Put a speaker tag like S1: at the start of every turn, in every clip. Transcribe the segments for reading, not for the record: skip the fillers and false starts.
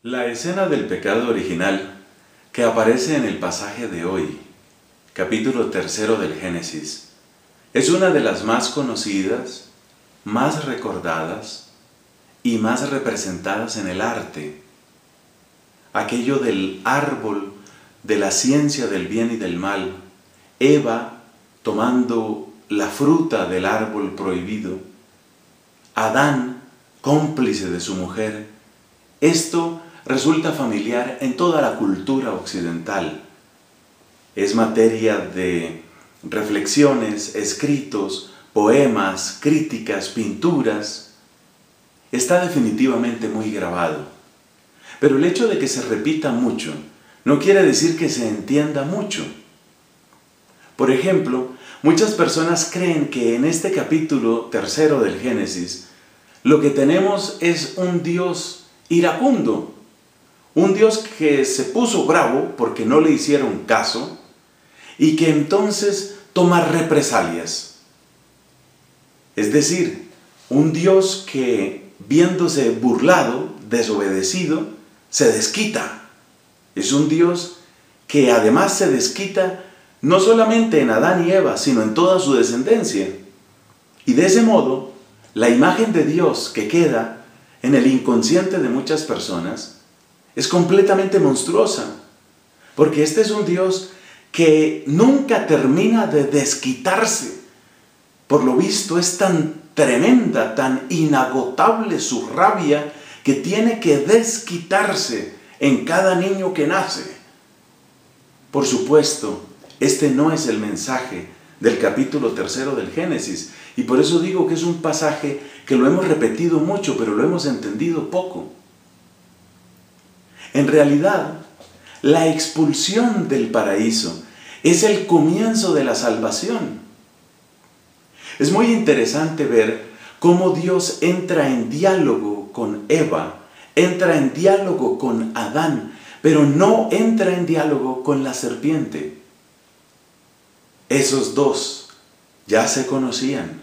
S1: La escena del pecado original que aparece en el pasaje de hoy, capítulo 3 del Génesis, es una de las más conocidas, más recordadas y más representadas en el arte. Aquello del árbol de la ciencia del bien y del mal, Eva tomando la fruta del árbol prohibido, Adán cómplice de su mujer. Esto resulta familiar en toda la cultura occidental. Es materia de reflexiones, escritos, poemas, críticas, pinturas. Está definitivamente muy grabado. Pero el hecho de que se repita mucho no quiere decir que se entienda mucho. Por ejemplo, muchas personas creen que en este capítulo 3 del Génesis lo que tenemos es un Dios iracundo, un Dios que se puso bravo porque no le hicieron caso y que entonces toma represalias. Es decir, un Dios que, viéndose burlado, desobedecido, se desquita. Es un Dios que además se desquita no solamente en Adán y Eva, sino en toda su descendencia. Y de ese modo, la imagen de Dios que queda en el inconsciente de muchas personas es completamente monstruosa, porque este es un Dios que nunca termina de desquitarse. Por lo visto es tan tremenda, tan inagotable su rabia, que tiene que desquitarse en cada niño que nace. Por supuesto, este no es el mensaje del capítulo 3 del Génesis, y por eso digo que es un pasaje que lo hemos repetido mucho, pero lo hemos entendido poco. En realidad, la expulsión del paraíso es el comienzo de la salvación. Es muy interesante ver cómo Dios entra en diálogo con Eva, entra en diálogo con Adán, pero no entra en diálogo con la serpiente. Esos dos ya se conocían.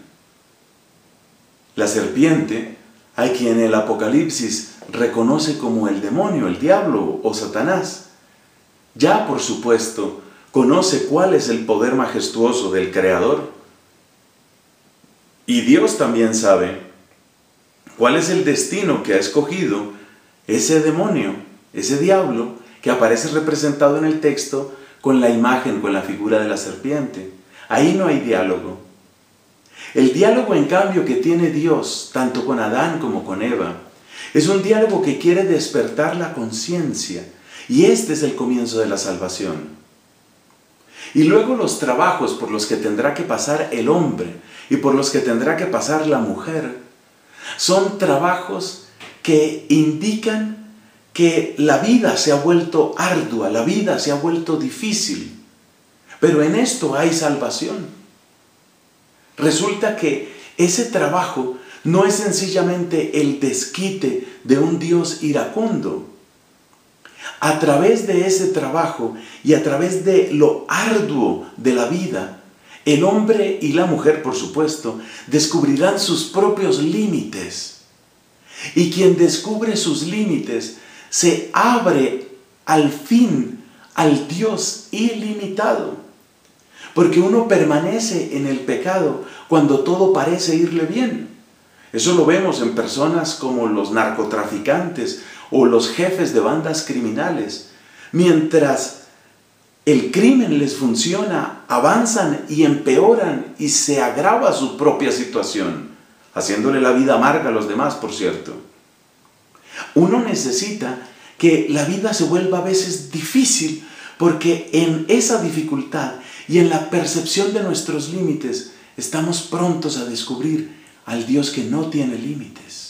S1: La serpiente, a quien el Apocalipsis reconoce como el demonio, el diablo o Satanás, ya por supuesto conoce cuál es el poder majestuoso del Creador. Y Dios también sabe cuál es el destino que ha escogido ese demonio, ese diablo, que aparece representado en el texto con la imagen, con la figura de la serpiente. Ahí no hay diálogo. El diálogo, en cambio, que tiene Dios, tanto con Adán como con Eva, es un diálogo que quiere despertar la conciencia, y este es el comienzo de la salvación. Y luego los trabajos por los que tendrá que pasar el hombre y por los que tendrá que pasar la mujer son trabajos que indican que la vida se ha vuelto ardua, la vida se ha vuelto difícil, pero en esto hay salvación. Resulta que ese trabajo no es sencillamente el desquite de un Dios iracundo. A través de ese trabajo y a través de lo arduo de la vida, el hombre y la mujer, por supuesto, descubrirán sus propios límites. Y quien descubre sus límites se abre al fin al Dios ilimitado. Porque uno permanece en el pecado cuando todo parece irle bien. Eso lo vemos en personas como los narcotraficantes o los jefes de bandas criminales. Mientras el crimen les funciona, avanzan y empeoran y se agrava su propia situación, haciéndole la vida amarga a los demás, por cierto. Uno necesita que la vida se vuelva a veces difícil, porque en esa dificultad y en la percepción de nuestros límites estamos prontos a descubrir al Dios que no tiene límites.